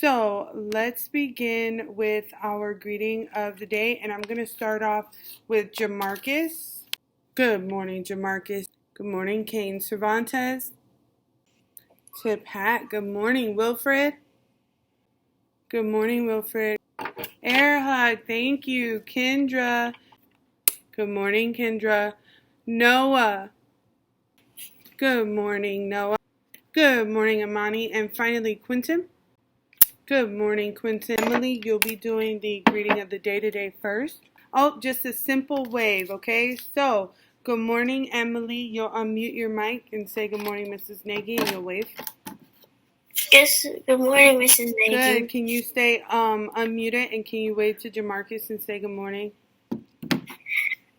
So let's begin with our greeting of the day, and I'm going to start off with Jamarcus. Good morning, Jamarcus. Good morning, Kane Cervantes. To Pat, good morning, Wilfred. Good morning, Wilfred. Air hug, thank you, Kendra. Good morning, Kendra. Noah. Good morning, Noah. Good morning, Amani. And finally, Quentin. Good morning, Quentin. Emily, you'll be doing the greeting of the day today first. Oh, just a simple wave, okay? So, good morning, Emily. You'll unmute your mic and say good morning, Mrs. Nagy, and you'll wave. Yes, good morning, Mrs. Nagy. Good. Can you stay unmuted and can you wave to Jamarcus and say good morning?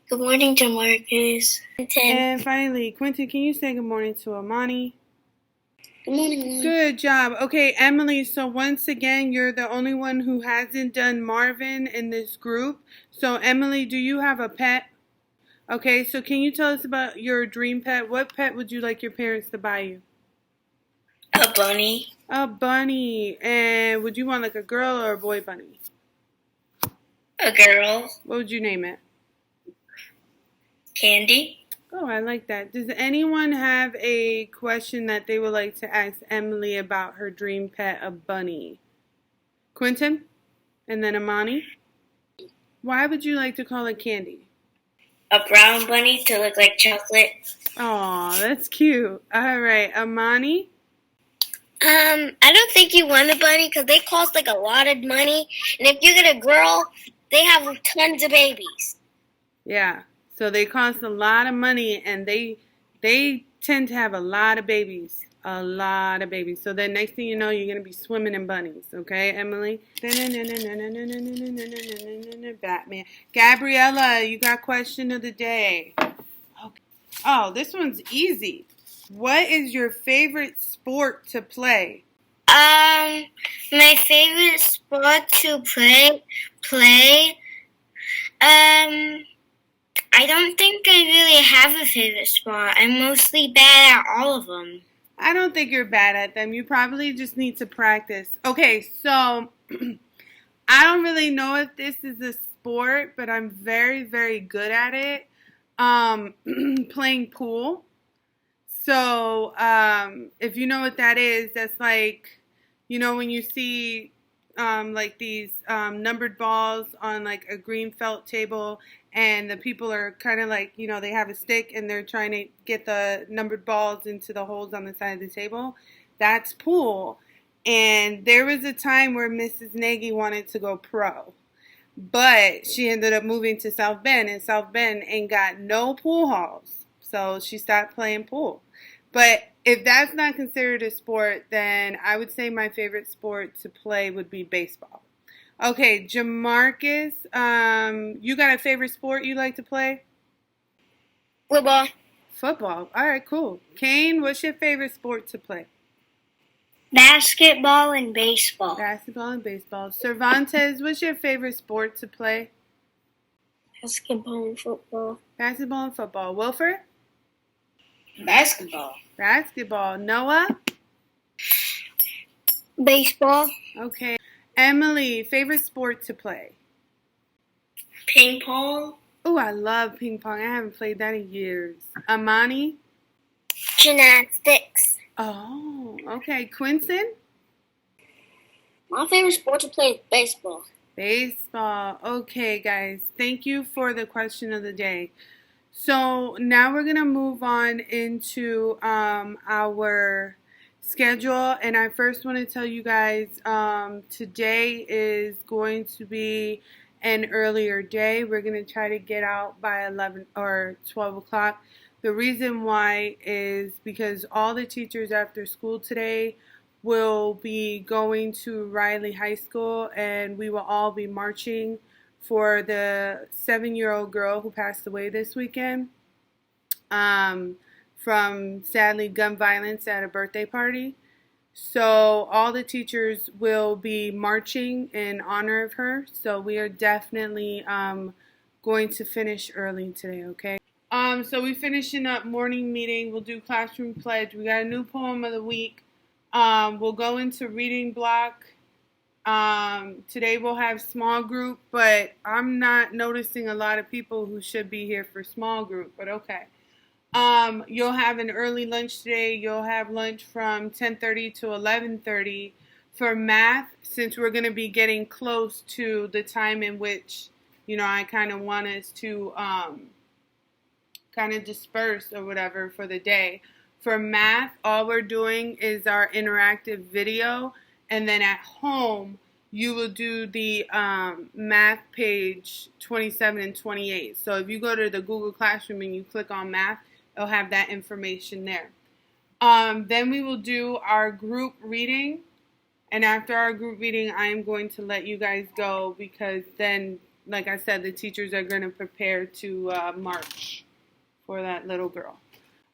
Good morning, Jamarcus. And finally, Quentin, can you say good morning to Amani? Good morning. Good job. Okay, Emily, so once again, you're the only one who hasn't done Marvin in this group. So, Emily, do you have a pet? Okay, so can you tell us about your dream pet? What pet would you like your parents to buy you? A bunny. A bunny. And would you want like a girl or a boy bunny? A girl. What would you name it? Candy. Oh, I like that. Does anyone have a question that they would like to ask Emily about her dream pet, a bunny? Quentin? And then Amani? Why would you like to call it Candy? A brown bunny to look like chocolate. Aw, that's cute. All right, Amani? I don't think you want a bunny because they cost like a lot of money. And if you get a girl, they have tons of babies. Yeah. So they cost a lot of money, and they tend to have a lot of babies. A lot of babies. So then next thing you know, you're going to be swimming in bunnies. Okay, Emily? Batman. Gabriella, you got question of the day. Okay. Oh, this one's easy. What is your favorite sport to play? My favorite sport to play, I don't think I really have a favorite sport. I'm mostly bad at all of them. I don't think you're bad at them. You probably just need to practice. Okay, so I don't really know if this is a sport, but I'm very, very good at it. Playing pool. So if you know what that is, that's like, you know, when you see like these numbered balls on like a green felt table, and the people are kind of like, you know, they have a stick and they're trying to get the numbered balls into the holes on the side of the table. That's pool. And there was a time where Mrs. Nagy wanted to go pro, but she ended up moving to South Bend, and South Bend ain't got no pool halls. So she stopped playing pool. But if that's not considered a sport, then I would say my favorite sport to play would be baseball. Okay, Jamarcus, you got a favorite sport you like to play? Football. Football. All right, cool. Kane, what's your favorite sport to play? Basketball and baseball. Basketball and baseball. Cervantes, what's your favorite sport to play? Basketball and football. Basketball and football. Wilfred? Basketball. Basketball. Noah? Baseball. Okay. Emily, favorite sport to play? Ping pong. Oh, I love ping pong. I haven't played that in years. Amani? Gymnastics. Oh, okay. Quinton? My favorite sport to play is baseball. Baseball. Okay, guys. Thank you for the question of the day. So now we're going to move on into our schedule. And I first want to tell you guys today is going to be an earlier day. We're going to try to get out by 11 or 12 o'clock. The reason why is because all the teachers after school today will be going to Riley High School, and we will all be marching for the 7-year-old girl who passed away this weekend from, sadly, gun violence at a birthday party. So all the teachers will be marching in honor of her. So we are definitely going to finish early today, okay? So we finishing up morning meeting. We'll do classroom pledge. We got a new poem of the week. We'll go into reading block. Today we'll have small group, but I'm not noticing a lot of people who should be here for small group, but okay. You'll have an early lunch today. You'll have lunch from 10:30 to 11:30. For math, since we're going to be getting close to the time in which, I kind of want us to kind of disperse or whatever for the day. For math, all we're doing is our interactive video, and then at home, you will do the math page 27 and 28. So if you go to the Google Classroom and you click on math, it'll have that information there. Then we will do our group reading. And after our group reading, I am going to let you guys go because then, like I said, the teachers are going to prepare to march for that little girl.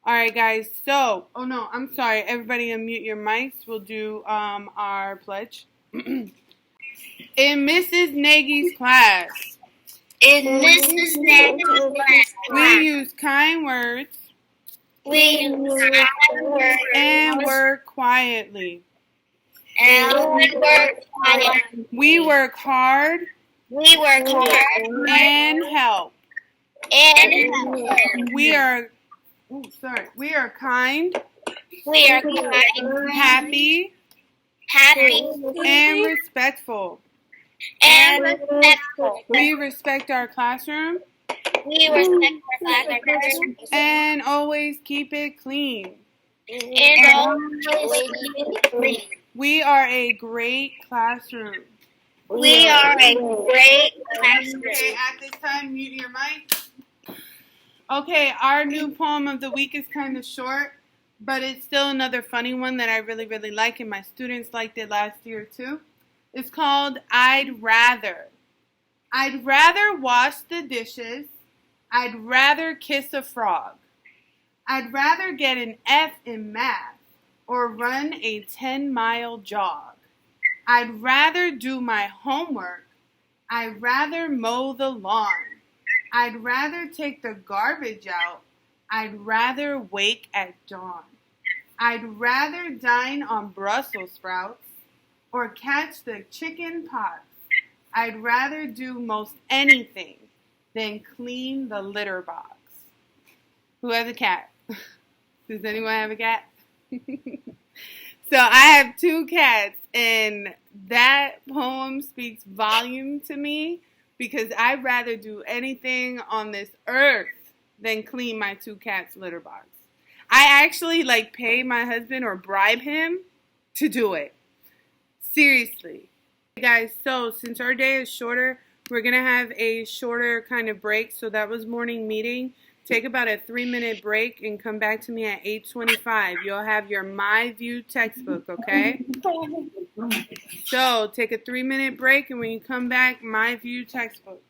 All right, guys. So, oh no, I'm sorry. Everybody unmute your mics. We'll do our pledge. In Mrs. Nagy's class. In Mrs. Nagy's class. We use kind words. We use kind words. And work quietly. And we work quietly. We work hard. We work hard. And help. And help. We are kind. We are kind. Happy. Happy. And respectful. And respectful. We respect our classroom. We respect our classroom. And always keep it clean. And always keep it clean. We are a great classroom. We are a great classroom. Okay, at this time, mute your mic. Okay, our new poem of the week is kind of short, but it's still another funny one that I really, really like, and my students liked it last year too. It's called I'd Rather. I'd rather wash the dishes. I'd rather kiss a frog. I'd rather get an F in math or run a 10-mile jog. I'd rather do my homework. I'd rather mow the lawn. I'd rather take the garbage out. I'd rather wake at dawn. I'd rather dine on Brussels sprouts or catch the chicken pox. I'd rather do most anything than clean the litter box. Who has a cat? Does anyone have a cat? So I have 2 cats, and that poem speaks volume to me because I'd rather do anything on this earth than clean my 2 cats' litter box. I actually pay my husband or bribe him to do it. Seriously. Hey guys, so since our day is shorter, we're going to have a shorter kind of break. So that was morning meeting. Take about a 3-minute break and come back to me at 8:25. You'll have your My View textbook, okay? So take a 3-minute break, and when you come back, My View textbook.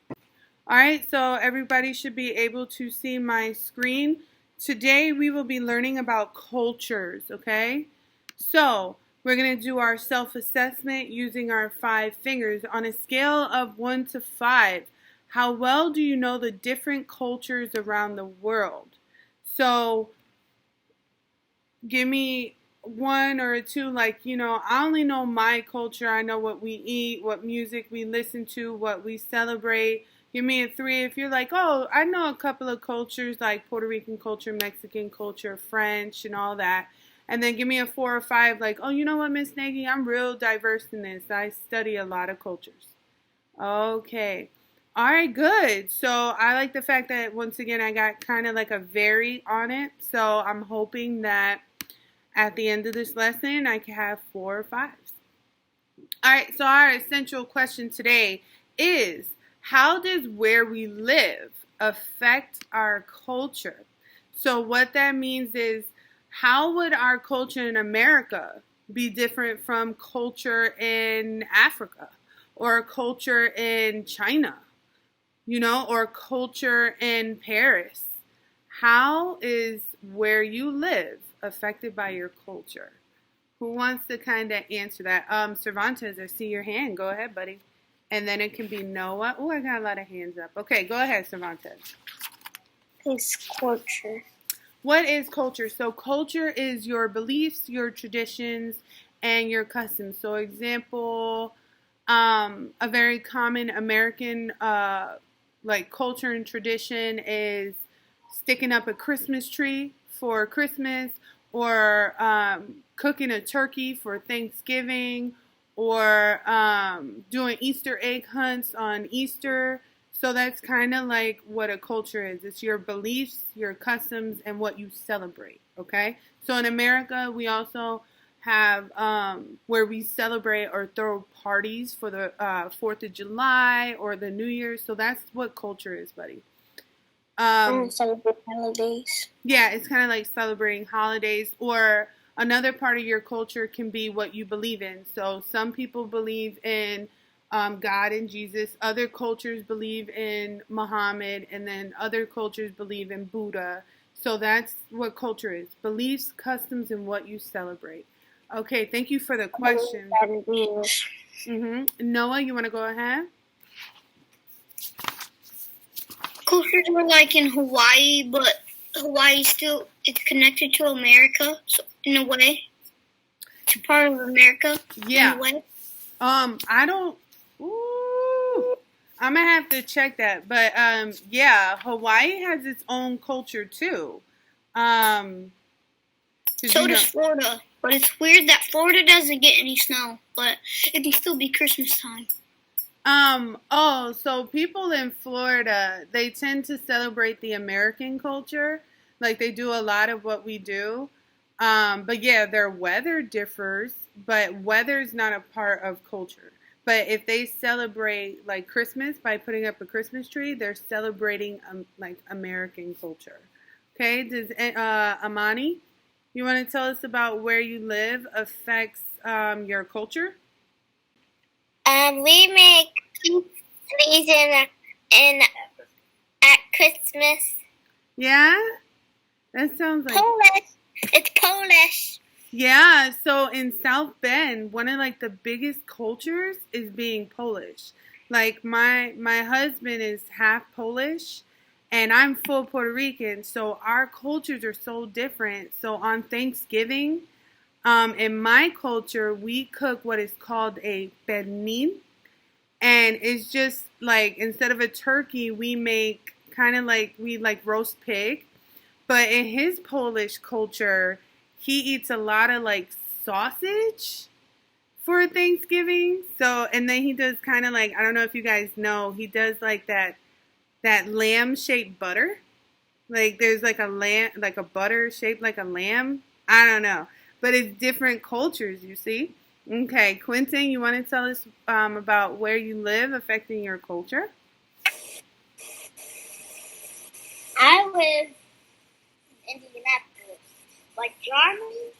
All right, so everybody should be able to see my screen. Today we will be learning about cultures, okay? So we're going to do our self-assessment using our 5 fingers on a scale of 1 to 5. How well do you know the different cultures around the world? So give me 1 or a 2, I only know my culture. I know what we eat, what music we listen to, what we celebrate. Give me a 3 if you're like, oh, I know a couple of cultures like Puerto Rican culture, Mexican culture, French, and all that. And then give me a 4 or 5 oh, you know what, Miss Nagy, I'm real diverse in this. I study a lot of cultures. Okay. All right, good. So I like the fact that, once again, I got kind of a very on it. So I'm hoping that at the end of this lesson, I can have 4 or 5s. All right, so our essential question today is, how does where we live affect our culture? So what that means is, how would our culture in America be different from culture in Africa or culture in China? Or culture in Paris? How is where you live affected by your culture? Who wants to kind of answer that? Cervantes, I see your hand. Go ahead, buddy. And then it can be Noah. Oh, I got a lot of hands up. Okay, go ahead, Cervantes. It's culture. What is culture? So culture is your beliefs, your traditions, and your customs. So example, A very common American like culture and tradition is sticking up a Christmas tree for Christmas, or cooking a turkey for Thanksgiving, or doing Easter egg hunts on Easter. So that's kind of like what a culture is. It's your beliefs, your customs, and what you celebrate. Okay. So in America, we also have where we celebrate or throw parties for the 4th of July or the New Year. So that's what culture is, buddy. Celebrate holidays. Yeah, it's kind of like celebrating holidays, or another part of your culture can be what you believe in. So some people believe in God and Jesus. Other cultures believe in Muhammad, and then other cultures believe in Buddha. So that's what culture is: beliefs, customs, and what you celebrate. Okay, thank you for the question. Noah, you want to go ahead? Cultures were like in Hawaii, but Hawaii still it's connected to America, so in a way. It's part of America. Yeah. In a way. I don't. Ooh, I'm gonna have to check that, but yeah, Hawaii has its own culture too. So does Florida, but it's weird that Florida doesn't get any snow, but it can still be Christmas time. So people in Florida, they tend to celebrate the American culture. Like they do a lot of what we do. But yeah, their weather differs, but weather's not a part of culture. But if they celebrate like Christmas by putting up a Christmas tree, they're celebrating like American culture. Okay, does Amani, you want to tell us about where you live affects your culture? We make trees in at Christmas. Yeah, that sounds like Polish. It's Polish. Yeah. So in South Bend, one of like the biggest cultures is being Polish. Like my husband is half Polish, and I'm full Puerto Rican. So our cultures are so different. So on Thanksgiving, in my culture, we cook what is called a pernil. And it's just like, instead of a turkey, we make kind of like, we like roast pig. But in his Polish culture, he eats a lot of like sausage for Thanksgiving. So, and then he does kind of like, I don't know if you guys know, he does like that lamb shaped butter. Like there's like a lamb, like a butter shaped like a lamb. I don't know. But it's different cultures, you see. Okay, Quentin, you want to tell us about where you live affecting your culture? I live in Indianapolis. Like Germany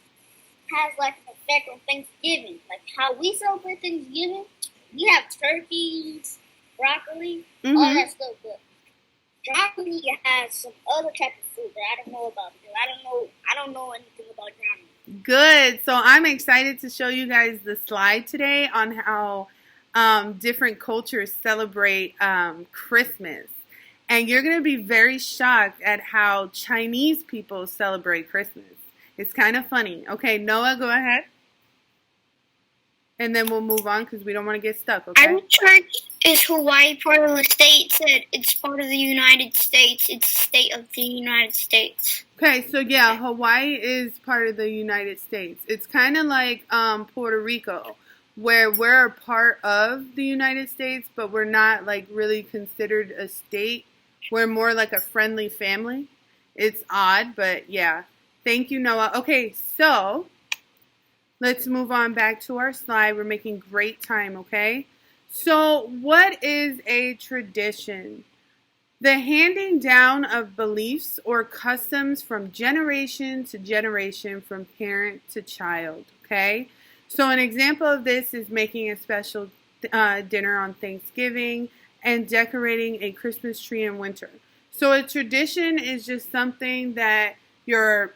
has like an effect on Thanksgiving. Like how we celebrate Thanksgiving, we have turkeys, broccoli, all that stuff. But Germany has some other type of food that I don't know about because I don't know anything about Germany. Good. So I'm excited to show you guys the slide today on how different cultures celebrate Christmas. And you're going to be very shocked at how Chinese people celebrate Christmas. It's kind of funny. Okay, Noah, go ahead. And then we'll move on because we don't want to get stuck, okay? I'm sure is Hawaii part of the states that it's part of the United States. It's a state of the United States. Okay, so yeah, Hawaii is part of the United States. It's kind of like Puerto Rico, where we're a part of the United States, but we're not like really considered a state. We're more like a friendly family. It's odd, but yeah. Thank you, Noah. Okay, so let's move on back to our slide. We're making great time, okay? So what is a tradition? The handing down of beliefs or customs from generation to generation, from parent to child, okay? So an example of this is making a special dinner on Thanksgiving and decorating a Christmas tree in winter. So a tradition is just something that your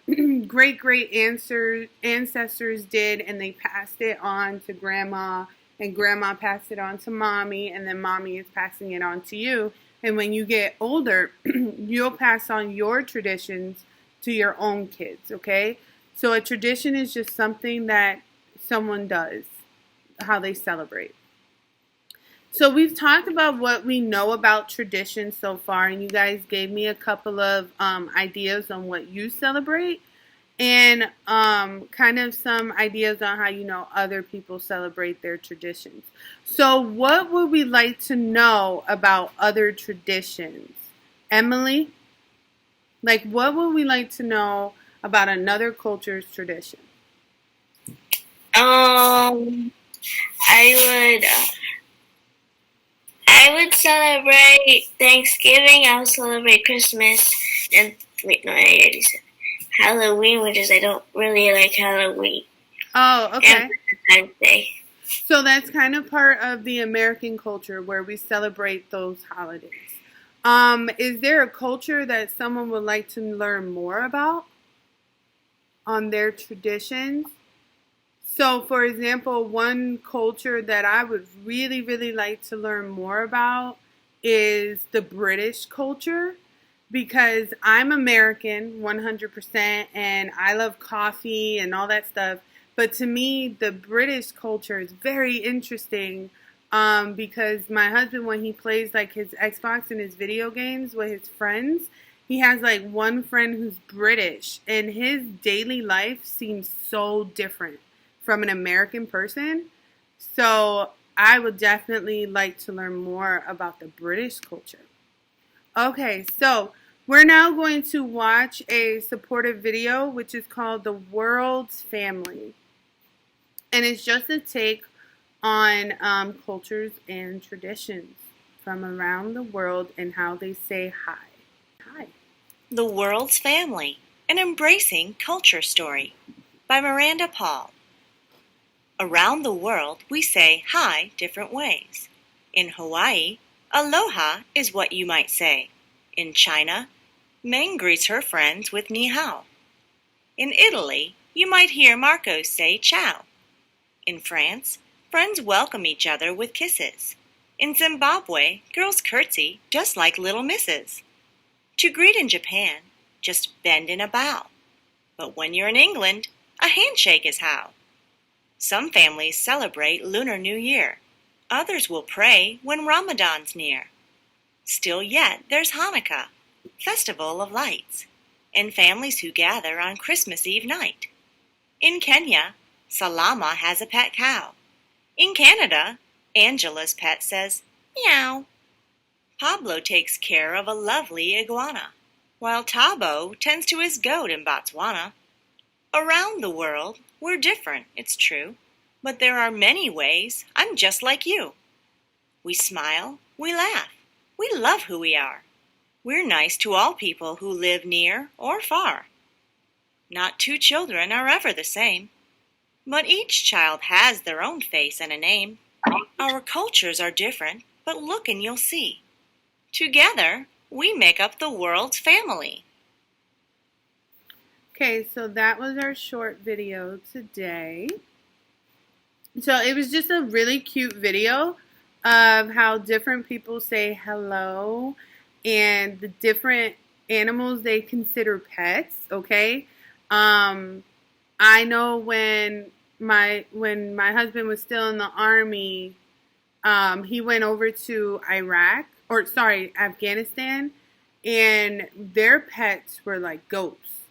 great ancestors did, and they passed it on to grandma, and grandma passed it on to mommy, and then mommy is passing it on to you. And when you get older, you'll pass on your traditions to your own kids, okay? So a tradition is just something that someone does, how they celebrate. So we've talked about what we know about traditions so far, and you guys gave me a couple of ideas on what you celebrate, and kind of some ideas on how you know other people celebrate their traditions. So what would we like to know about other traditions? Emily, like what would we like to know about another culture's tradition? Um, I would I would celebrate Thanksgiving. I would celebrate Christmas. And wait, no, I already said Halloween, which is I don't really like Halloween. Oh, okay. And Valentine's Day. So that's kind of part of the American culture where we celebrate those holidays. Is there a culture that someone would like to learn more about on their traditions? So, for example, one culture that I would really, really like to learn more about is the British culture because I'm American 100% and I love coffee and all that stuff. But to me, the British culture is very interesting because my husband, when he plays like his Xbox and his video games with his friends, he has like one friend who's British and his daily life seems so different from an American person. So I would definitely like to learn more about the British culture. Okay, so we're now going to watch a supportive video which is called The World's Family. And it's just a take on cultures and traditions from around the world and how they say hi. Hi. The World's Family, an embracing culture story by Miranda Paul. Around the world, we say hi different ways. In Hawaii, aloha is what you might say. In China, Meng greets her friends with ni hao. In Italy, you might hear Marcos say ciao. In France, friends welcome each other with kisses. In Zimbabwe, girls curtsy just like little misses. To greet in Japan, just bend in a bow. But when you're in England, a handshake is how. Some families celebrate Lunar New Year. Others will pray when Ramadan's near. Still yet, there's Hanukkah, Festival of Lights, and families who gather on Christmas Eve night. In Kenya, Salama has a pet cow. In Canada, Angela's pet says, meow. Pablo takes care of a lovely iguana, while Tabo tends to his goat in Botswana. Around the world, we're different, it's true, but there are many ways I'm just like you. We smile, we laugh, we love who we are. We're nice to all people who live near or far. Not two children are ever the same, but each child has their own face and a name. Our cultures are different, but look and you'll see. Together, we make up the world's family. Okay, so that was our short video today. So it was just a really cute video of how different people say hello and the different animals they consider pets, okay? I know when my husband was still in the army, he went over to Afghanistan, and their pets were like goats.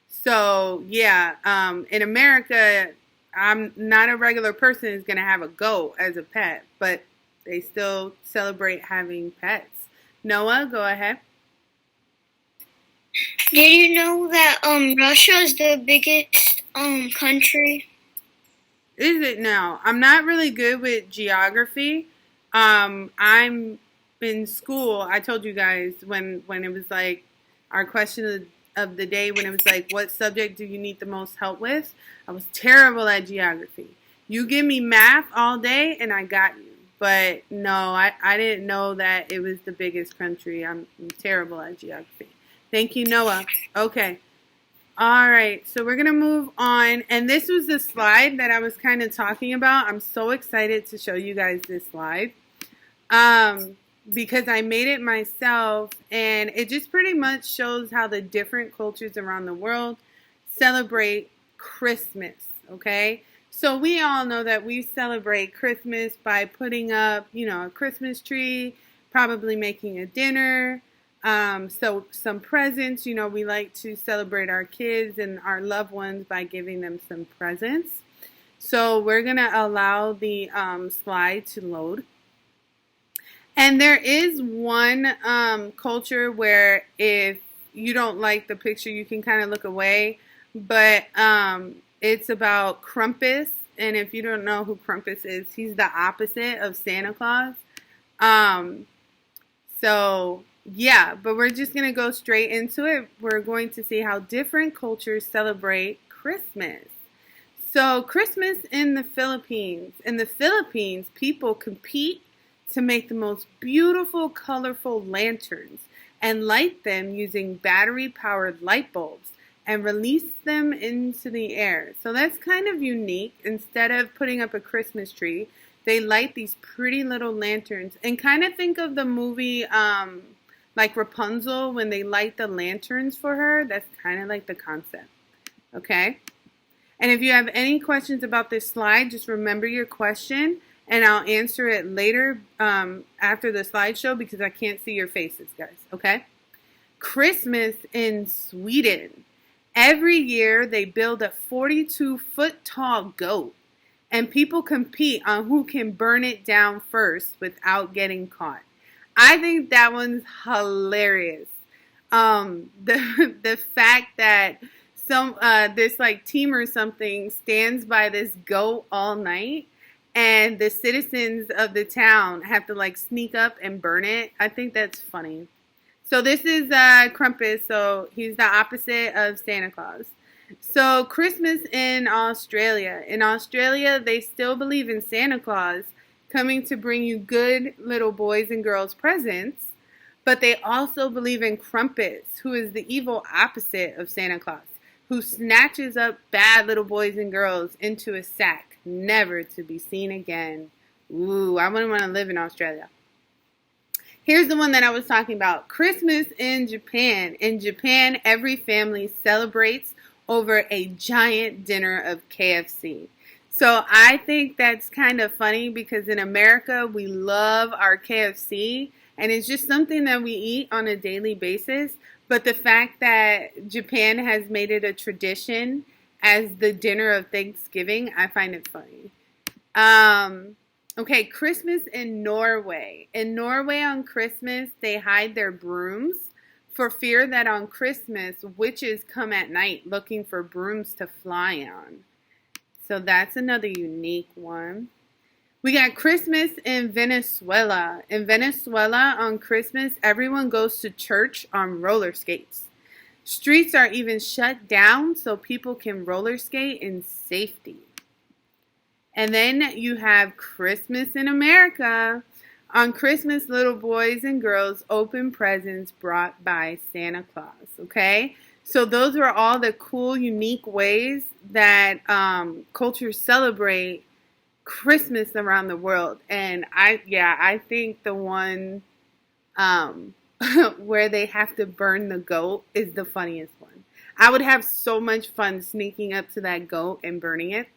So yeah, in America, I'm not a regular person is gonna have a goat as a pet, but they still celebrate having pets. Noah, go ahead. Did you know that Russia is the biggest country? Is it now? I'm not really good with geography. I'm in school. I told you guys when it was like our question of the day, when it was like, what subject do you need the most help with? I was terrible at geography. You give me math all day and I got you. But no, I didn't know that it was the biggest country. I'm terrible at geography. Thank you, Noah. Okay. All right, so we're going to move on. And this was the slide that I was kind of talking about. I'm so excited to show you guys this slide because I made it myself. And it just pretty much shows how the different cultures around the world celebrate Christmas, okay? So we all know that we celebrate Christmas by putting up, a Christmas tree, probably making a dinner, so some presents. We like to celebrate our kids and our loved ones by giving them some presents. So we're going to allow the slide to load. And there is one culture where if you don't like the picture, you can kind of look away. But it's about Krampus. And if you don't know who Krampus is, he's the opposite of Santa Claus. So, yeah, but we're just going to go straight into it. We're going to see how different cultures celebrate Christmas. So, Christmas in the Philippines. In the Philippines, people compete to make the most beautiful, colorful lanterns and light them using battery-powered light bulbs and release them into the air. So that's kind of unique. Instead of putting up a Christmas tree, they light these pretty little lanterns. And kind of think of the movie like Rapunzel when they light the lanterns for her. That's kind of like the concept. Okay? And if you have any questions about this slide, just remember your question. And I'll answer it later after the slideshow because I can't see your faces, guys. Okay? Christmas in Sweden. Every year they build a 42-foot tall goat. And people compete on who can burn it down first without getting caught. I think that one's hilarious. The fact that this like team or something stands by this goat all night. And the citizens of the town have to like sneak up and burn it. I think that's funny. So this is Krampus. So he's the opposite of Santa Claus. So Christmas in Australia. In Australia, they still believe in Santa Claus coming to bring you good little boys and girls presents. But they also believe in Krampus, who is the evil opposite of Santa Claus, who snatches up bad little boys and girls into a sack, never to be seen again. Ooh, I wouldn't want to live in Australia. Here's the one that I was talking about. Christmas in Japan. In Japan, every family celebrates over a giant dinner of KFC. So I think that's kind of funny because in America, we love our KFC. And it's just something that we eat on a daily basis. But the fact that Japan has made it a tradition as the dinner of Thanksgiving, I find it funny. Okay, Christmas in Norway. In Norway on Christmas, they hide their brooms for fear that on Christmas, witches come at night looking for brooms to fly on. So that's another unique one. We got Christmas in Venezuela. In Venezuela on Christmas, everyone goes to church on roller skates. Streets are even shut down so people can roller skate in safety. And then you have Christmas in America. On Christmas, little boys and girls open presents brought by Santa Claus, okay? So those are all the cool, unique ways that cultures celebrate Christmas around the world. And I think the one where they have to burn the goat is the funniest one. I would have so much fun sneaking up to that goat and burning it.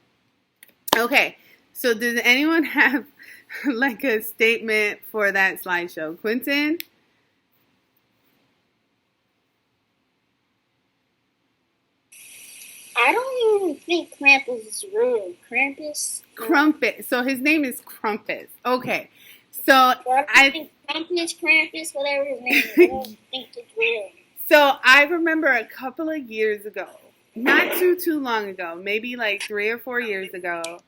Okay, so does anyone have like a statement for that slideshow? Quentin? I don't even think Krampus is real. Krampus. So his name is Krampus. Okay. So I think Krampus, whatever his name is, I don't think it's real. So I remember a couple of years ago, not too long ago, maybe like 3 or 4 years ago,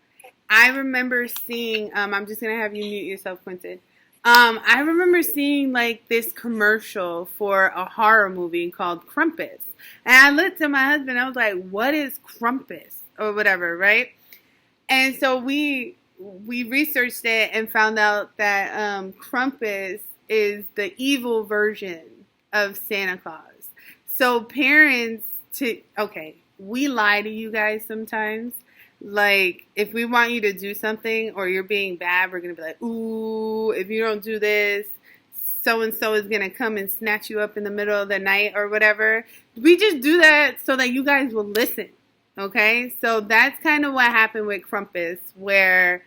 I remember seeing, I'm just going to have you mute yourself, Quentin. I remember seeing like this commercial for a horror movie called Krampus. And I looked at my husband, I was like, what is Krampus? Or whatever, right? And so we researched it and found out that Krampus is the evil version of Santa Claus. So parents, we lie to you guys sometimes. Like, if we want you to do something or you're being bad, we're going to be like, ooh, if you don't do this, so-and-so is going to come and snatch you up in the middle of the night or whatever. We just do that so that you guys will listen. Okay, so that's kind of what happened with Krampus, where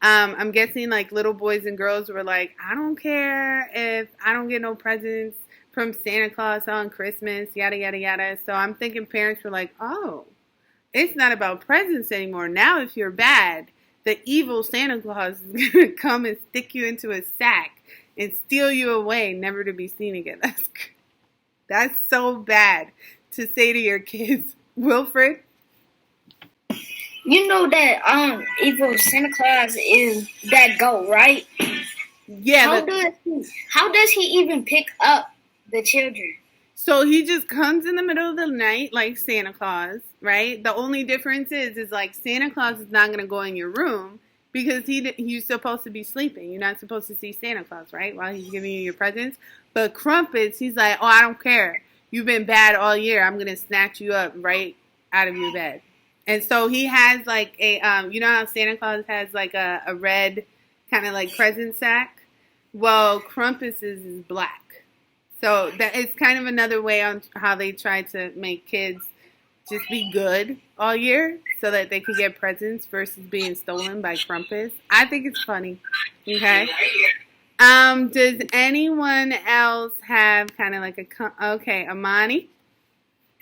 I'm guessing like little boys and girls were like, I don't care if I don't get no presents from Santa Claus on Christmas, yada, yada, yada. So I'm thinking parents were like, oh, it's not about presents anymore. Now, if you're bad, the evil Santa Claus is going to come and stick you into a sack and steal you away, never to be seen again. That's so bad to say to your kids. Wilfred? You know that evil Santa Claus is that goat, right? Yeah. How does he even pick up the children? So he just comes in the middle of the night like Santa Claus, right? The only difference is like Santa Claus is not going to go in your room because he's supposed to be sleeping. You're not supposed to see Santa Claus, right? While he's giving you your presents. But Crumpets, he's like, oh, I don't care. You've been bad all year. I'm going to snatch you up right out of your bed. And so he has like you know how Santa Claus has like a red kind of like present sack? Well, Krampus is black. So that is kind of another way on how they try to make kids just be good all year so that they can get presents versus being stolen by Krampus. I think it's funny. Okay. Does anyone else have kind of like okay, Amani?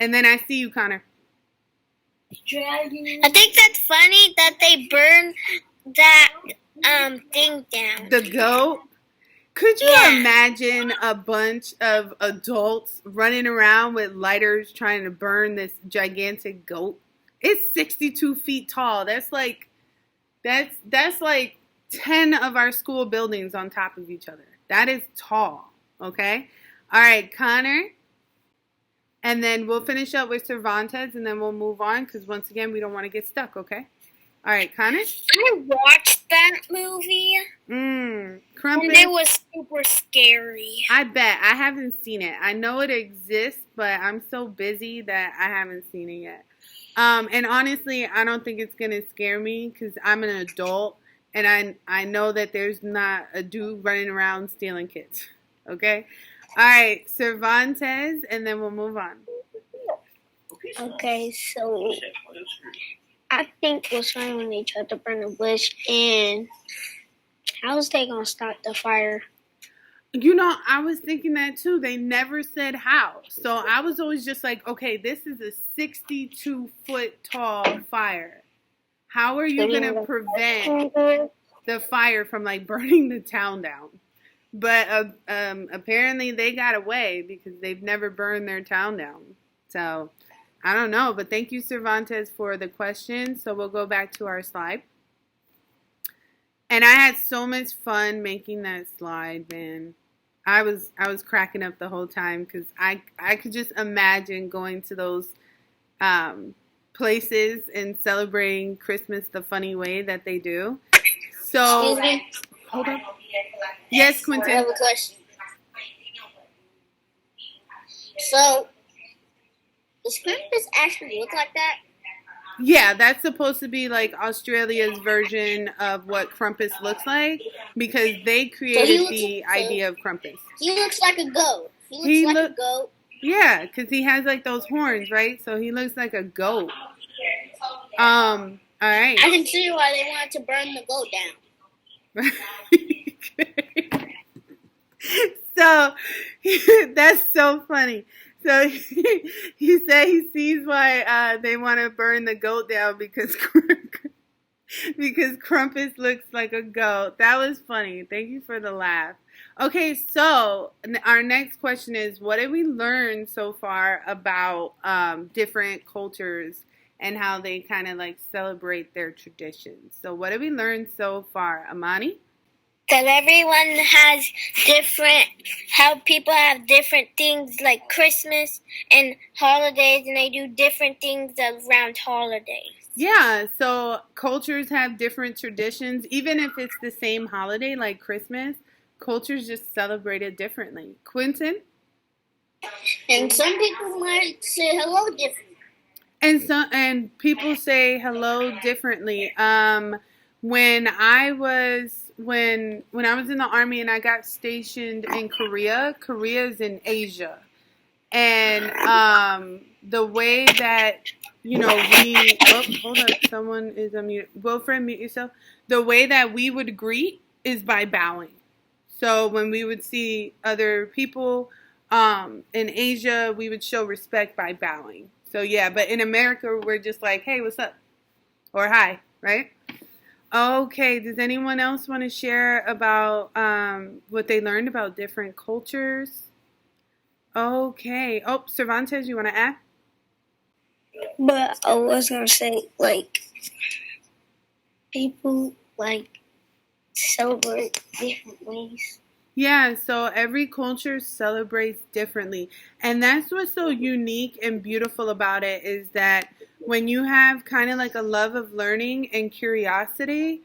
And then I see you, Connor. I think that's funny that they burn that thing down. The goat? Could you imagine a bunch of adults running around with lighters trying to burn this gigantic goat? It's 62 feet tall. That's like 10 of our school buildings on top of each other. That is tall, okay? All right, Connor. And then we'll finish up with Cervantes, and then we'll move on because, once again, we don't want to get stuck, okay? All right, Connor? I watched that movie. Krampus. And it was super scary. I bet. I haven't seen it. I know it exists, but I'm so busy that I haven't seen it yet. And honestly, I don't think it's going to scare me because I'm an adult, and I know that there's not a dude running around stealing kids, okay? All right, Cervantes, and then we'll move on. Okay, so I think it was funny when they tried to burn the bush, and how was they going to stop the fire? You know, I was thinking that too. They never said how. So I was always just like, okay, this is a 62-foot tall fire. How are you going to prevent the fire from like burning the town down? But apparently they got away because they've never burned their town down. So I don't know. But thank you, Cervantes, for the question. So we'll go back to our slide. And I had so much fun making that slide, man. I was cracking up the whole time because I could just imagine going to those places and celebrating Christmas the funny way that they do. So, Excuse me? Hold on. Yes, Quentin. I have a question. So, does Krampus actually look like that? Yeah, that's supposed to be like Australia's version of what Krampus looks like because they created the idea of Krampus. He looks like a goat. He looks like a goat. Yeah, because he has like those horns, right? So he looks like a goat. All right. I can see why they wanted to burn the goat down. So that's so funny. So he said he sees why they want to burn the goat down because Krampus looks like a goat. That was funny. Thank you for the laugh. Okay, so our next question is, what did we learn so far about different cultures and how they kind of like celebrate their traditions? So what did we learn so far, Amani? That everyone has how people have different things like Christmas and holidays, and they do different things around holidays. Yeah, so cultures have different traditions. Even if it's the same holiday like Christmas, cultures just celebrate it differently. Quentin? And some people might say hello differently. And people say hello differently. When I was in the Army and I got stationed in Korea is in Asia. And the way that hold up, someone is unmuted. Wilfred, mute yourself. The way that we would greet is by bowing. So when we would see other people in Asia, we would show respect by bowing. So yeah, but in America, we're just like, hey, what's up? Or hi, right? Okay, does anyone else want to share about what they learned about different cultures? Okay. Oh, Cervantes, you want to add? But I was gonna say, like, people like celebrate different ways. Yeah, so every culture celebrates differently. And that's what's so unique and beautiful about it is that when you have kind of like a love of learning and curiosity,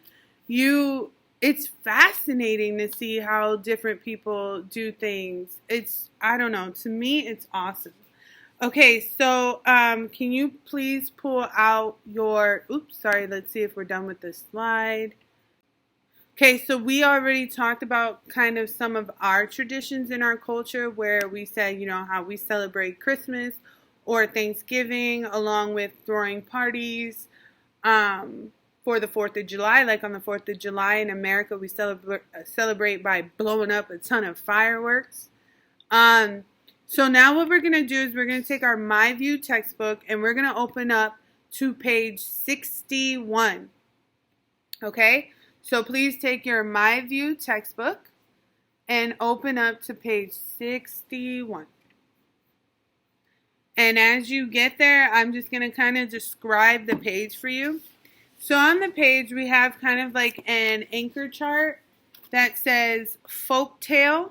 it's fascinating to see how different people do things. I don't know, to me it's awesome. Okay, so can you please pull out let's see if we're done with this slide. Okay, so we already talked about kind of some of our traditions in our culture where we said, how we celebrate Christmas or Thanksgiving along with throwing parties for the 4th of July. Like on the 4th of July in America, we celebrate by blowing up a ton of fireworks. So now what we're going to do is we're going to take our My View textbook and we're going to open up to page 61. Okay? So please take your My View textbook and open up to page 61. And as you get there, I'm just going to kind of describe the page for you. So on the page, we have kind of like an anchor chart that says folktale.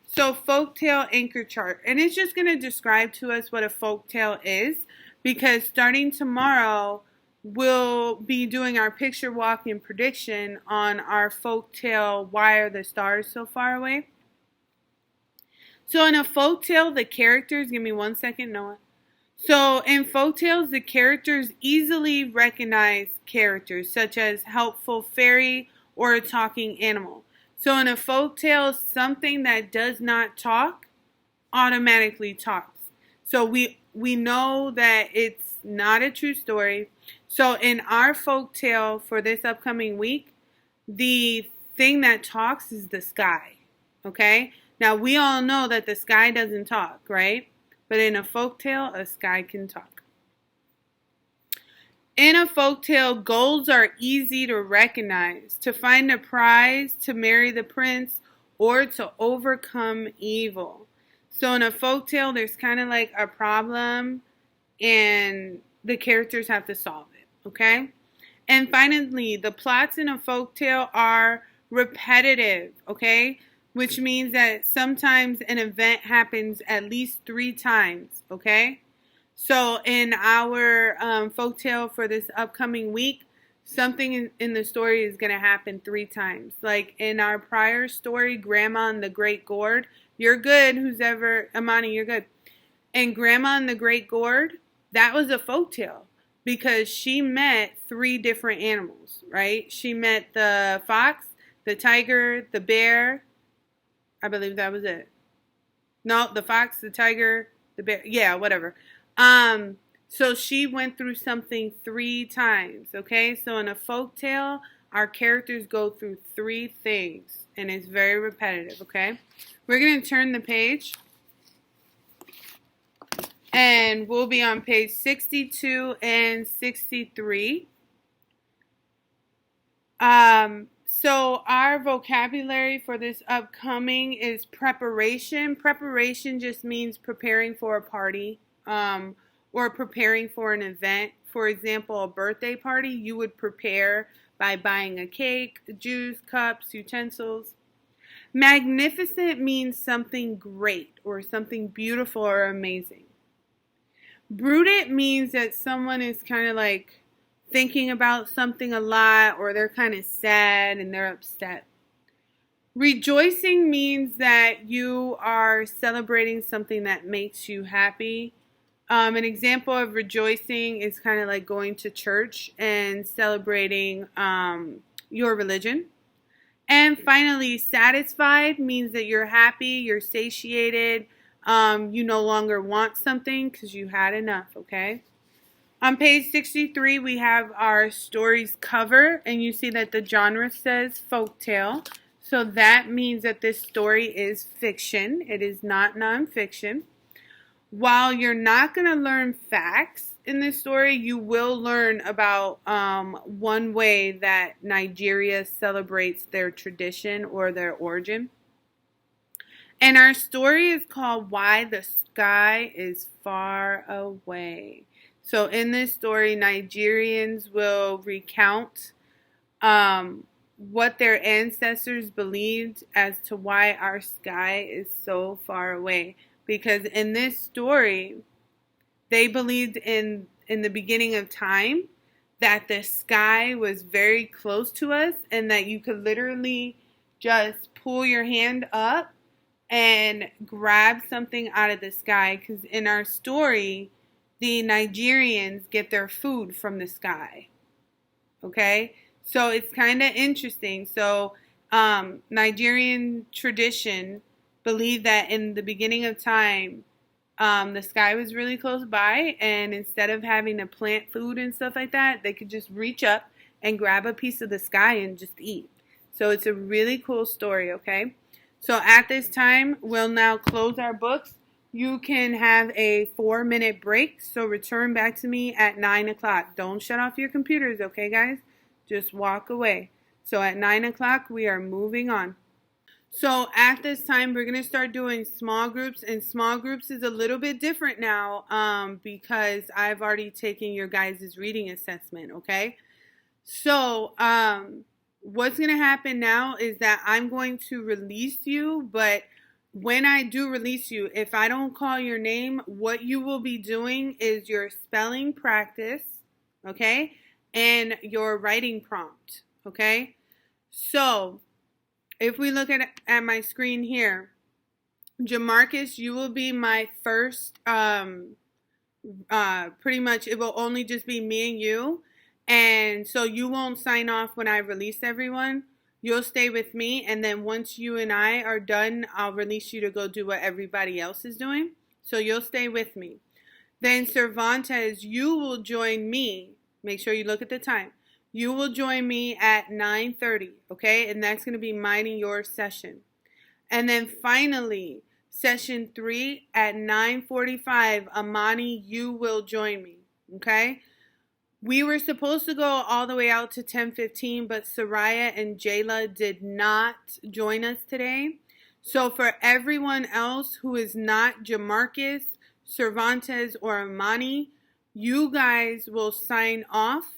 So folktale anchor chart. And it's just going to describe to us what a folktale is because starting tomorrow, we'll be doing our picture walk and prediction on our folktale, Why Are the Stars So Far Away? So in a folktale, the characters, give me 1 second, Noah. So in folktales, the characters easily recognize characters such as helpful fairy or a talking animal. So in a folktale, something that does not talk automatically talks. So we know that it's not a true story. So in our folktale for this upcoming week, the thing that talks is the sky. Okay? Now we all know that the sky doesn't talk, right? But in a folktale, a sky can talk. In a folktale, goals are easy to recognize. To find a prize, to marry the prince, or to overcome evil. So in a folktale, there's kind of like a problem and the characters have to solve it, okay? And finally, the plots in a folktale are repetitive, okay? Which means that sometimes an event happens at least 3 times, okay? So in our folktale for this upcoming week, something in the story is going to happen 3 times. Like in our prior story, Grandma and the Great Gourd, you're good, Amani, you're good. And Grandma and the Great Gourd, that was a folktale because she met 3 different animals, right? She met the fox, the tiger, the bear. I believe that was it. No, the fox, the tiger, the bear. Yeah, whatever. So she went through something 3 times, okay? So in a folktale, our characters go through 3 things, and it's very repetitive, okay? We're going to turn the page, and we'll be on page 62 and 63. So our vocabulary for this upcoming is preparation. Preparation just means preparing for a party or preparing for an event. For example, a birthday party, you would prepare by buying a cake, juice, cups, utensils. Magnificent means something great or something beautiful or amazing. Brooded means that someone is kind of like thinking about something a lot or they're kind of sad and they're upset. Rejoicing means that you are celebrating something that makes you happy. An example of rejoicing is kind of like going to church and celebrating your religion. And finally, satisfied means that you're happy, you're satiated, you no longer want something because you had enough, okay? On page 63, we have our stories cover, and you see that the genre says folktale. So that means that this story is fiction. It is not nonfiction. While you're not going to learn facts in this story, you will learn about one way that Nigeria celebrates their tradition or their origin. And our story is called Why the Sky is Far Away. So in this story, Nigerians will recount what their ancestors believed as to why our sky is so far away. Because in this story, they believed in the beginning of time that the sky was very close to us and that you could literally just pull your hand up and grab something out of the sky. Because in our story, the Nigerians get their food from the sky. Okay? So it's kind of interesting. So Nigerian tradition believed that in the beginning of time, the sky was really close by, and instead of having to plant food and stuff like that, they could just reach up and grab a piece of the sky and just eat. So it's a really cool story, okay? So at this time, we'll now close our books. You can have a 4-minute break, so return back to me at 9 o'clock. Don't shut off your computers, okay, guys? Just walk away. So at 9 o'clock, we are moving on. So at this time, we're going to start doing small groups, and small groups is a little bit different now because I've already taken your guys' reading assessment, okay? So what's going to happen now is that I'm going to release you, but when I do release you, if I don't call your name, what you will be doing is your spelling practice, okay, and your writing prompt, okay? So if we look at my screen here, Jamarcus, you will be my first, pretty much it will only just be me and you. And so you won't sign off when I release everyone. You'll stay with me. And then once you and I are done, I'll release you to go do what everybody else is doing. So you'll stay with me. Then Cervantes, you will join me. Make sure you look at the time. You will join me at 9:30, okay? And that's going to be mine and your session. And then finally, session 3 at 9:45, Amani, you will join me, okay? We were supposed to go all the way out to 10:15, but Soraya and Jayla did not join us today. So for everyone else who is not Jamarcus, Cervantes, or Amani, you guys will sign off.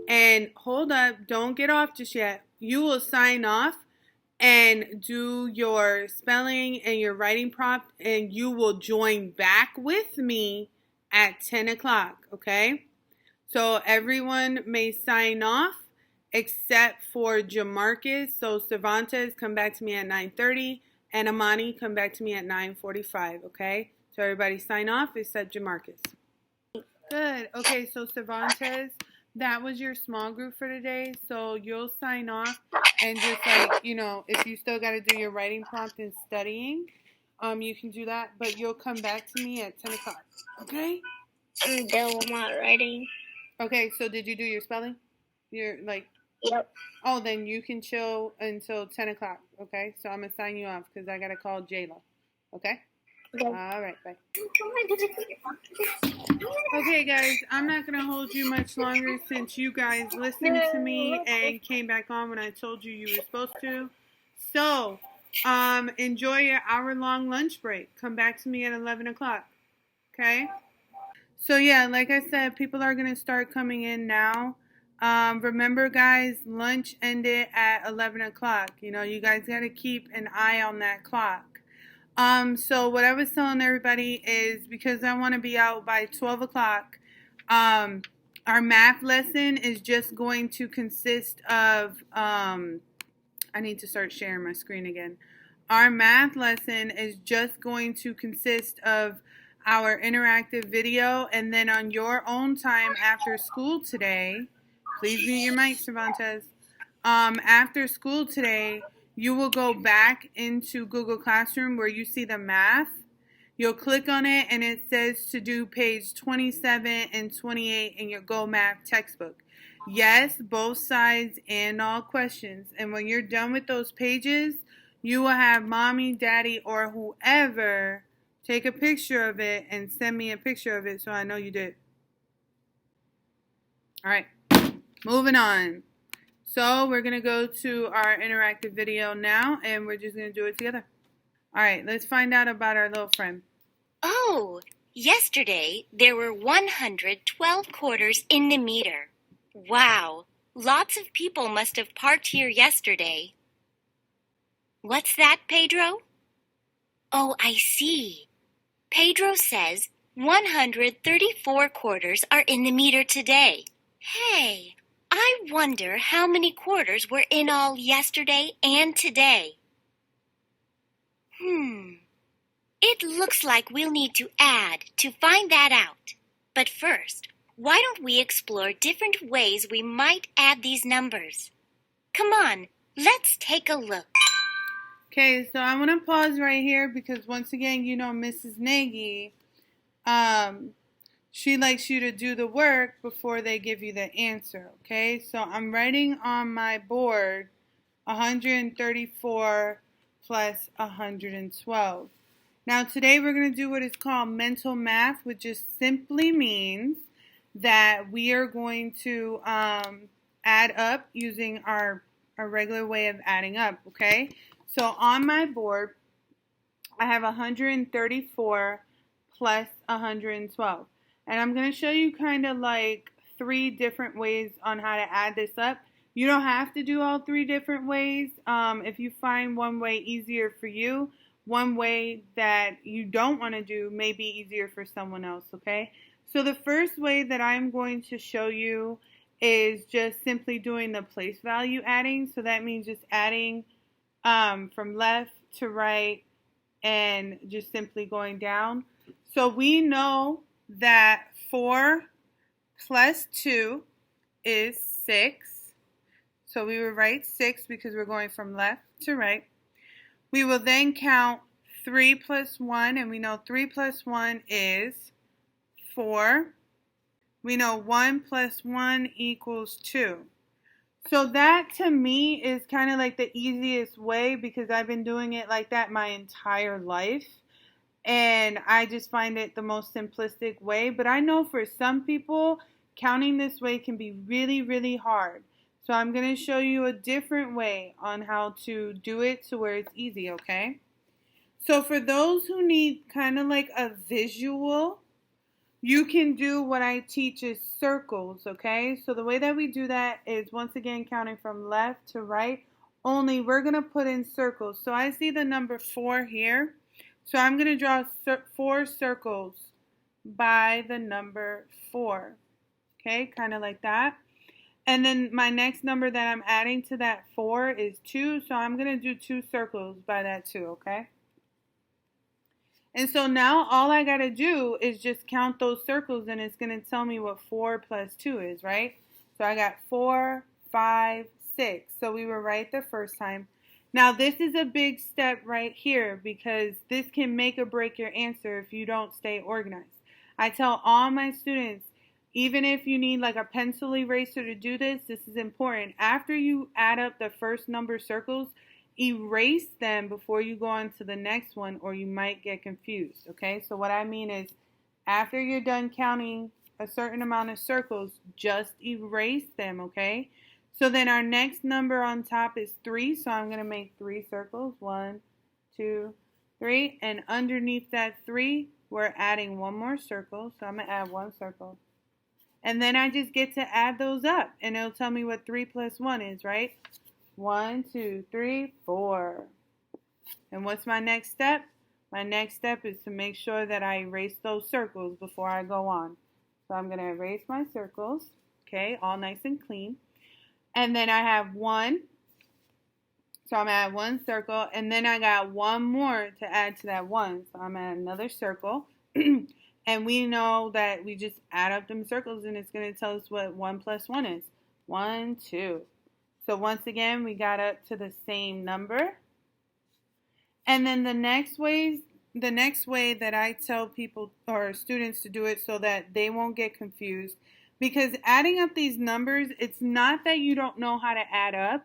And hold up, don't get off just yet. You will sign off and do your spelling and your writing prompt, and you will join back with me at 10 o'clock, okay? So everyone may sign off except for Jamarcus. So Cervantes, come back to me at 9:30, and Amani, come back to me at 9:45, okay? So everybody sign off except Jamarcus. Good. Okay, so Cervantes, that was your small group for today. So you'll sign off and just if you still got to do your writing prompt and studying, you can do that. But you'll come back to me at 10 o'clock. Okay? I'm done with my writing. Okay, so did you do your spelling? Yep. Oh, then you can chill until 10 o'clock. Okay? So I'm going to sign you off because I got to call Jayla. Okay? Okay. All right, bye. Okay, guys, I'm not going to hold you much longer since you guys listened to me and came back on when I told you you were supposed to. So, enjoy your hour-long lunch break. Come back to me at 11 o'clock, okay? So, yeah, like I said, people are going to start coming in now. Remember, guys, lunch ended at 11 o'clock. You know, you guys got to keep an eye on that clock. So what I was telling everybody is because I want to be out by 12 o'clock, our math lesson is just going to consist of, I need to start sharing my screen again. Our math lesson is just going to consist of our interactive video, and then on your own time after school today, please mute your mic, Cervantes. After school today, you will go back into Google Classroom where you see the math. You'll click on it and it says to do page 27 and 28 in your Go Math textbook. Yes, both sides and all questions. And when you're done with those pages, you will have mommy, daddy, or whoever take a picture of it and send me a picture of it so I know you did. All right, moving on. So we're going to go to our interactive video now, and we're just going to do it together. All right, let's find out about our little friend. Oh, yesterday there were 112 quarters in the meter. Wow, lots of people must have parked here yesterday. What's that, Pedro? Oh, I see. Pedro says 134 quarters are in the meter today. Hey, I wonder how many quarters were in all yesterday and today. It looks like we'll need to add to find that out. But first, why don't we explore different ways we might add these numbers? Come on, let's take a look. Okay, so I want to pause right here because once again, you know Mrs. Nagy, she likes you to do the work before they give you the answer, okay? So I'm writing on my board 134 plus 112. Now today we're going to do what is called mental math, which just simply means that we are going to add up using our regular way of adding up, okay? So on my board, I have 134 plus 112. And I'm going to show you kind of like 3 different ways on how to add this up. You don't have to do all 3 different ways. If you find one way easier for you, one way that you don't want to do may be easier for someone else, okay? So the first way that I'm going to show you is just simply doing the place value adding. So that means just adding from left to right and just simply going down. So we know that 4 plus 2 is 6. So we will write 6 because we're going from left to right. We will then count 3 plus 1, and we know 3 plus 1 is 4. We know 1 plus 1 equals 2. So that to me is kind of like the easiest way because I've been doing it like that my entire life. And I just find it the most simplistic way. But I know for some people, counting this way can be really, really hard. So I'm going to show you a different way on how to do it to where it's easy, okay? So for those who need kind of like a visual, you can do what I teach is circles, okay? So the way that we do that is once again counting from left to right, only we're going to put in circles. So I see the number 4 here. So I'm going to draw 4 circles by the number 4, okay? Kind of like that. And then my next number that I'm adding to that 4 is 2. So I'm going to do 2 circles by that 2, okay? And so now all I got to do is just count those circles and it's going to tell me what 4 plus 2 is, right? So I got 4, 5, 6. So we were right the first time. Now this is a big step right here because this can make or break your answer if you don't stay organized. I tell all my students, even if you need like a pencil eraser to do this, this is important. After you add up the first number circles, erase them before you go on to the next one or you might get confused, okay? So what I mean is after you're done counting a certain amount of circles, just erase them, okay? So then our next number on top is 3, so I'm going to make 3 circles. 1, 2, 3. And underneath that 3, we're adding one more circle, so I'm going to add 1 circle. And then I just get to add those up, and it'll tell me what 3 plus 1 is, right? 1, 2, 3, 4. And what's my next step? My next step is to make sure that I erase those circles before I go on. So I'm going to erase my circles, okay, all nice and clean. And then I have 1. So I'm going to add 1 circle, and then I got 1 more to add to that 1. So I'm going to add another circle. And we know that we just add up them circles and it's going to tell us what 1 plus 1 is. 1, 2. So once again, we got up to the same number. And then the next ways the next way that I tell people or students to do it so that they won't get confused, because adding up these numbers, it's not that you don't know how to add up,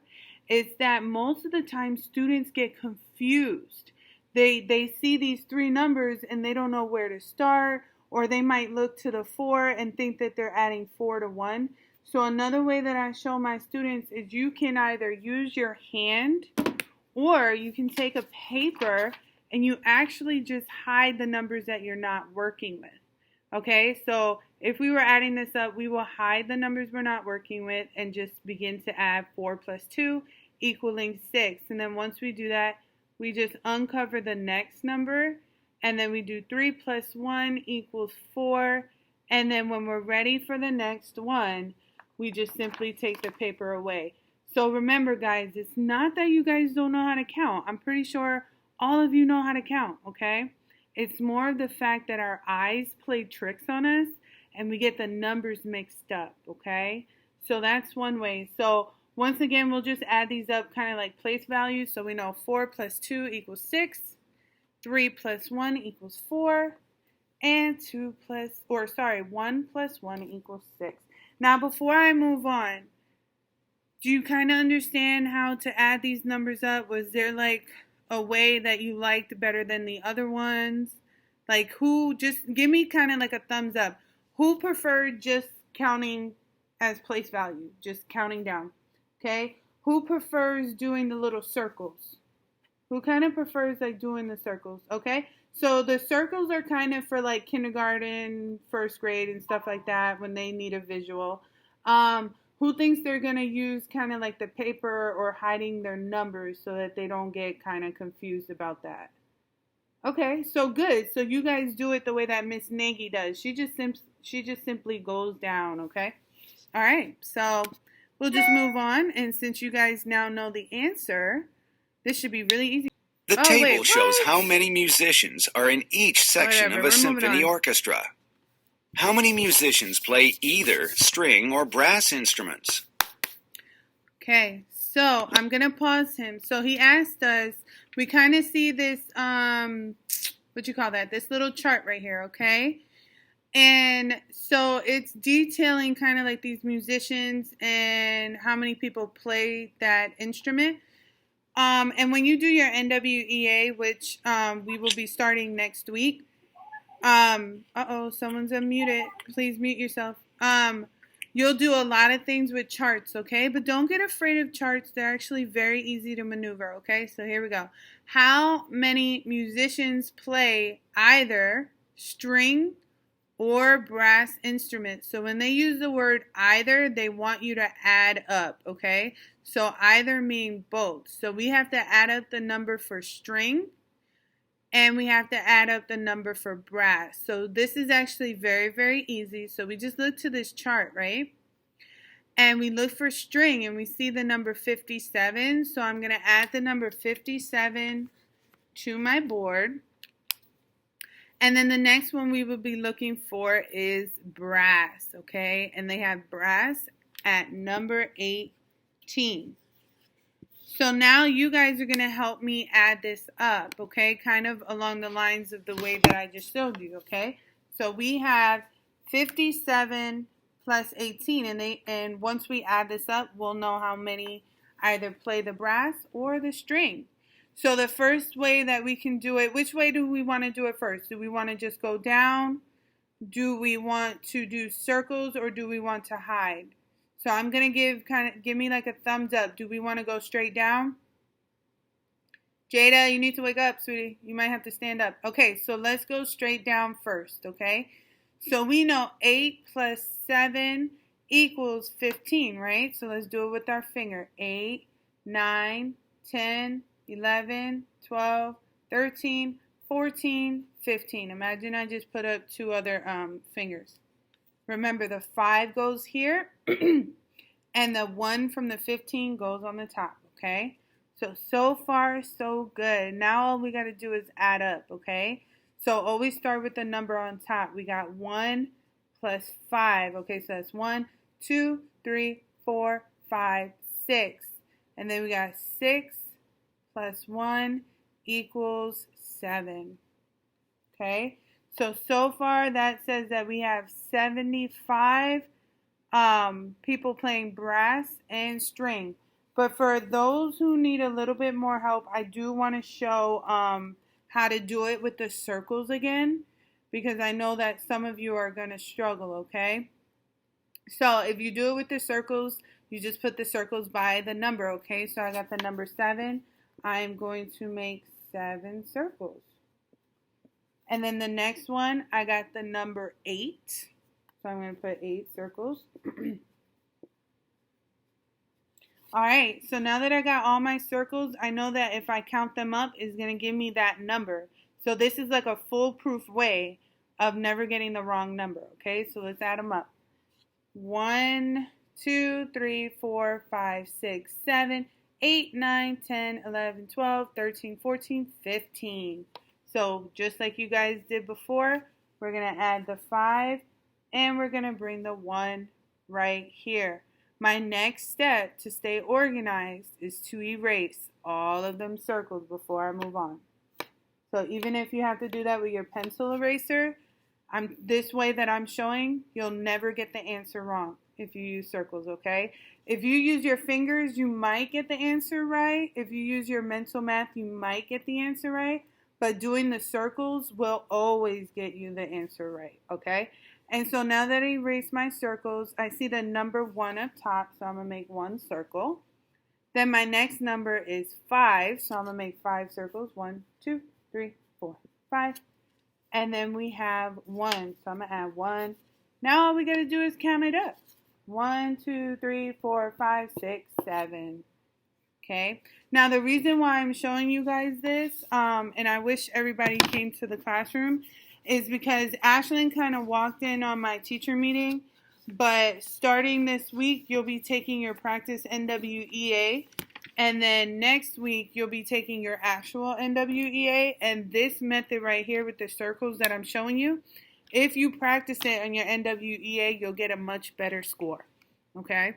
it's that most of the time students get confused. They see these three numbers and they don't know where to start, or they might look to the 4 and think that they're adding 4 to 1. So another way that I show my students is you can either use your hand or you can take a paper and you actually just hide the numbers that you're not working with. Okay, so if we were adding this up, we will hide the numbers we're not working with and just begin to add 4 plus 2 equaling 6. And then once we do that, we just uncover the next number, and then we do 3 plus 1 equals 4. And then when we're ready for the next one, we just simply take the paper away. So remember, guys, it's not that you guys don't know how to count. I'm pretty sure all of you know how to count, okay? It's more of the fact that our eyes play tricks on us and we get the numbers mixed up, okay? So that's one way. So once again, we'll just add these up kind of like place values. So we know 4 plus 2 equals 6, 3 plus 1 equals 4, and 1 plus 1 equals 6. Now, before I move on, do you kind of understand how to add these numbers up? Was there like a way that you liked better than the other ones? Like just give me kind of like a thumbs up. Who preferred just counting as place value, just counting down? Okay. Who prefers doing the little circles? Who kind of prefers like doing the circles? Okay. So the circles are kind of for like kindergarten, first grade and stuff like that when they need a visual. Who thinks they're going to use kind of like the paper or hiding their numbers so that they don't get kind of confused about that? Okay, so good. So you guys do it the way that Miss Nagy does. She just simply goes down, okay? All right, so we'll just move on. And since you guys now know the answer, this should be really easy. The table shows how many musicians are in each section of a symphony orchestra. How many musicians play either string or brass instruments? Okay, so I'm going to pause him. So he asked us, we kind of see this, this little chart right here, okay? And so it's detailing kind of like these musicians and how many people play that instrument. And when you do your NWEA, which we will be starting next week, someone's unmuted. Please mute yourself. You'll do a lot of things with charts, okay? But don't get afraid of charts. They're actually very easy to maneuver, okay? So here we go. How many musicians play either string or brass instruments? So when they use the word either, they want you to add up, okay? So either mean both. So we have to add up the number for string and we have to add up the number for brass. So this is actually very, very easy. So we just look to this chart, right? And we look for string and we see the number 57. So I'm going to add the number 57 to my board. And then the next one we will be looking for is brass, okay? And they have brass at number 18. So now you guys are going to help me add this up, okay? Kind of along the lines of the way that I just showed you, okay? So we have 57 plus 18, and once we add this up, we'll know how many either play the brass or the string. So the first way that we can do it, which way do we want to do it first? Do we want to just go down? Do we want to do circles or do we want to hide? So I'm going to give me like a thumbs up. Do we want to go straight down? Jada, you need to wake up, sweetie. You might have to stand up. Okay, so let's go straight down first, okay? So we know 8 plus 7 equals 15, right? So let's do it with our finger. 8, 9, 10, 11, 12, 13, 14, 15. Imagine I just put up two other fingers. Remember, the 5 goes here, and the 1 from the 15 goes on the top, okay? So far, so good. Now all we got to do is add up, okay? So always start with the number on top. We got 1 plus 5. Okay, so that's 1, 2, 3, 4, 5, 6. And then we got 6 plus 1 equals 7. Okay, so far that says that we have 75 people playing brass and string. But for those who need a little bit more help, I do want to show how to do it with the circles again, because I know that some of you are going to struggle, okay? So if you do it with the circles, you just put the circles by the number, okay? So I got the number 7. I'm going to make 7 circles. And then the next one, I got the number 8. So I'm going to put 8 circles. All right, so now that I got all my circles, I know that if I count them up, it's going to give me that number. So this is like a foolproof way of never getting the wrong number, okay? So let's add them up. 1, 2, 3, 4, 5, 6, 7, 8, 9, 10, 11, 12, 13, 14, 15. So just like you guys did before, we're going to add the 5 and we're going to bring the 1 right here. My next step to stay organized is to erase all of them circles before I move on. So even if you have to do that with your pencil eraser, this way that I'm showing, you'll never get the answer wrong if you use circles, okay? If you use your fingers, you might get the answer right. If you use your mental math, you might get the answer right. But doing the circles will always get you the answer right, okay? And so now that I erased my circles, I see the number 1 up top, so I'm going to make 1 circle. Then my next number is 5, so I'm going to make 5 circles. 1, 2, 3, 4, 5. And then we have 1, so I'm going to add 1. Now all we got to do is count it up. 1, 2, 3, 4, 5, 6, 7. Okay. Now the reason why I'm showing you guys this, and I wish everybody came to the classroom, is because Ashlyn kind of walked in on my teacher meeting, but starting this week, you'll be taking your practice NWEA, and then next week, you'll be taking your actual NWEA, and this method right here with the circles that I'm showing you, if you practice it on your NWEA, you'll get a much better score, okay?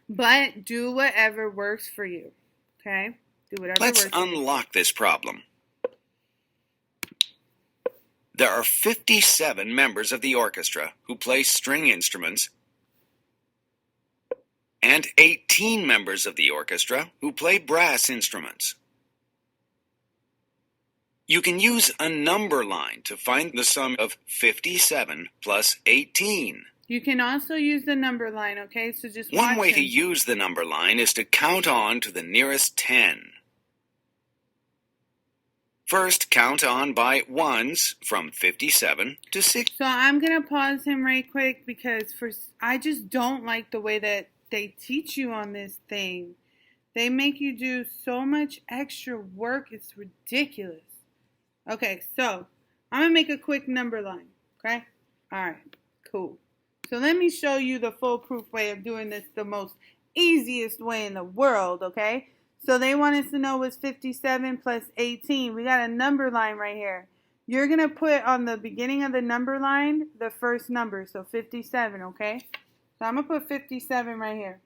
But do whatever works for you, okay? Do whatever Let's works for you. unlock this problem. There are 57 members of the orchestra who play string instruments and 18 members of the orchestra who play brass instruments. You can use a number line to find the sum of 57 plus 18. You can also use the number line, okay? So just watch One way to them. use the number line is to count on to the nearest 10. First, count on by ones from 57 to 60. So I'm going to pause him right quick because I just don't like the way that they teach you on this thing. They make you do so much extra work. It's ridiculous. Okay, so I'm going to make a quick number line, okay? All right, cool. So let me show you the foolproof way of doing this the most easiest way in the world, okay? So they want us to know what's 57 plus 18. We got a number line right here. You're going to put on the beginning of the number line the first number, so 57, okay? So I'm going to put 57 right here.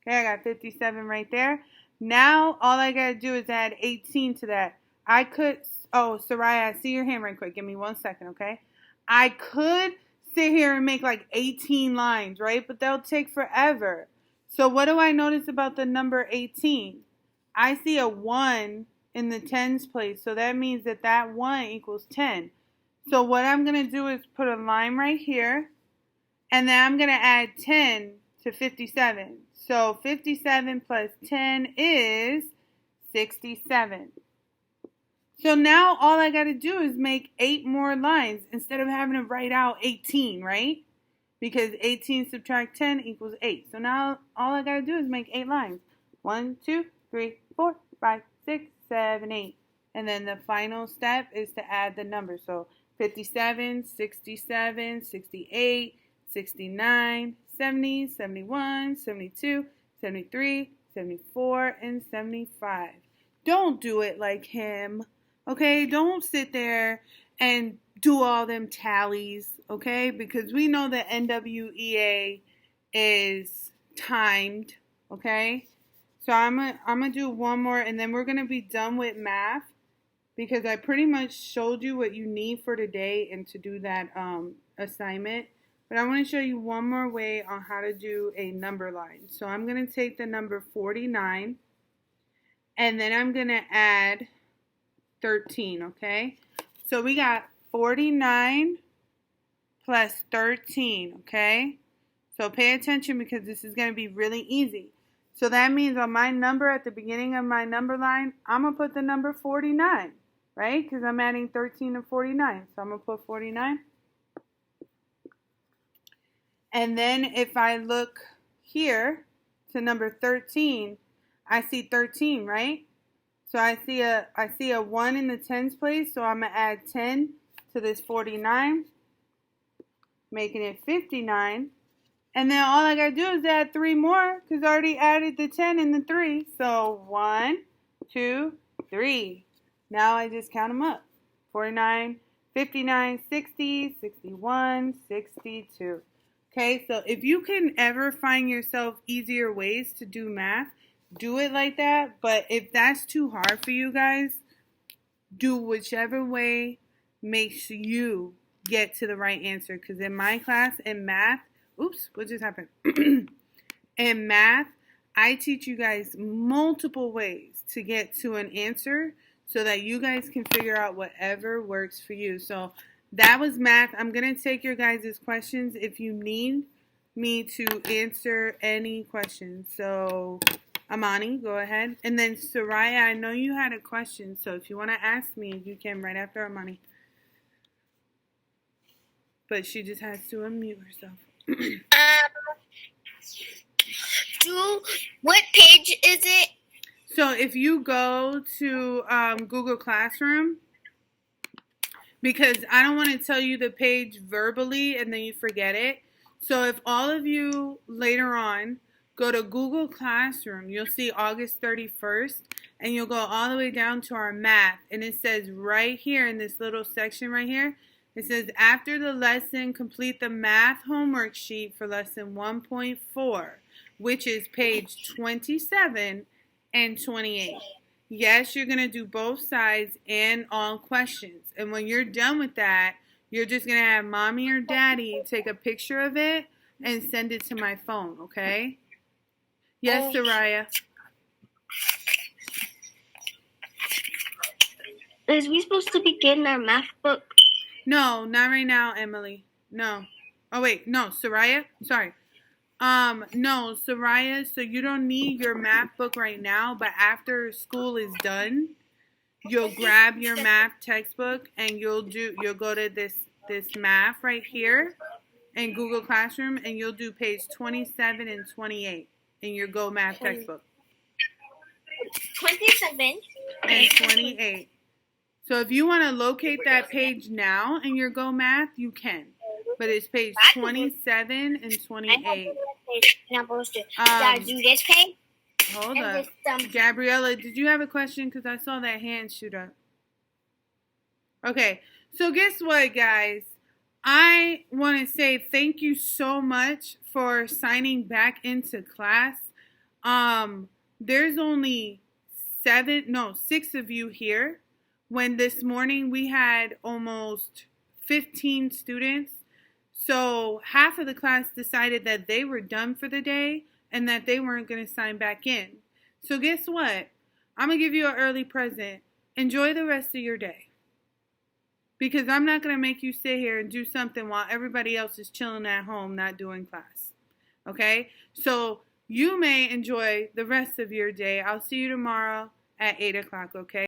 Okay, I got 57 right there. Now all I got to do is add 18 to that. Soraya, I see your hand right quick. Give me 1 second, okay? I could sit here and make like 18 lines, right? But they'll take forever. So what do I notice about the number 18? I see a 1 in the tens place. So that means that 1 equals 10. So what I'm going to do is put a line right here. And then I'm going to add 10 to 57. So 57 plus 10 is 67. So now all I got to do is make 8 more lines instead of having to write out 18, right? Because 18 subtract 10 equals 8. So now all I got to do is make 8 lines. 1, 2, 3, 4, 5, 6, 7, 8. And then the final step is to add the numbers. So 57, 67, 68, 69, 70, 71, 72, 73, 74, and 75. Don't do it like him, okay? Don't sit there and do all them tallies, okay? Because we know that NWEA is timed, okay? So I'm gonna do one more, and then we're going to be done with math because I pretty much showed you what you need for today and to do that assignment. But I want to show you one more way on how to do a number line. So I'm going to take the number 49 and then I'm going to add 13, okay? So we got 49 plus 13, okay? So pay attention because this is going to be really easy. So that means on my number at the beginning of my number line, I'm going to put the number 49, right? Because I'm adding 13 to 49. So I'm going to put 49. And then if I look here to number 13, I see 13, right? So I see a 1 in the tens place, so I'm going to add 10 to this 49, making it 59. And then all I got to do is add 3 more because I already added the 10 and the 3. So 1, 2, 3. Now I just count them up. 49, 59, 60, 61, 62. Okay, so if you can ever find yourself easier ways to do math, do it like that. But if that's too hard for you guys, do whichever way makes you get to the right answer. Because in my class, in math, oops, what just happened? In math, I teach you guys multiple ways to get to an answer so that you guys can figure out whatever works for you. So that was math. I'm going to take your guys' questions if you need me to answer any questions. So Amani, go ahead. And then Soraya, I know you had a question, so if you want to ask me, you can right after Amani. But she just has to unmute herself. What page is it? So if you go to Google Classroom, because I don't want to tell you the page verbally and then you forget it. So if all of you later on go to Google Classroom, you'll see August 31st, and you'll go all the way down to our math, and it says right here in this little section right here, it says after the lesson, complete the math homework sheet for lesson 1.4, which is page 27 and 28. Yes, you're going to do both sides and all questions. And when you're done with that, you're just going to have mommy or daddy take a picture of it and send it to my phone, okay? Yes, Soraya. Is we supposed to be getting our math book? No, not right now, Emily. No. Oh, wait. No, Soraya? Sorry. No, Soraya, so you don't need your math book right now, but after school is done, you'll grab your math textbook and you'll go to this math right here in Google Classroom and you'll do page 27 and 28 in your Go Math textbook. 27 and 28. So if you want to locate that page now in your Go Math, you can. But it's page 27 and 28. And I'm supposed to do this page? Hold up. Gabriella, did you have a question? Because I saw that hand shoot up. Okay. So guess what, guys? I want to say thank you so much for signing back into class. There's only 6 of you here. When this morning we had almost 15 students. So half of the class decided that they were done for the day and that they weren't going to sign back in. So guess what? I'm going to give you an early present. Enjoy the rest of your day. Because I'm not going to make you sit here and do something while everybody else is chilling at home not doing class. Okay? So you may enjoy the rest of your day. I'll see you tomorrow at 8 o'clock, okay?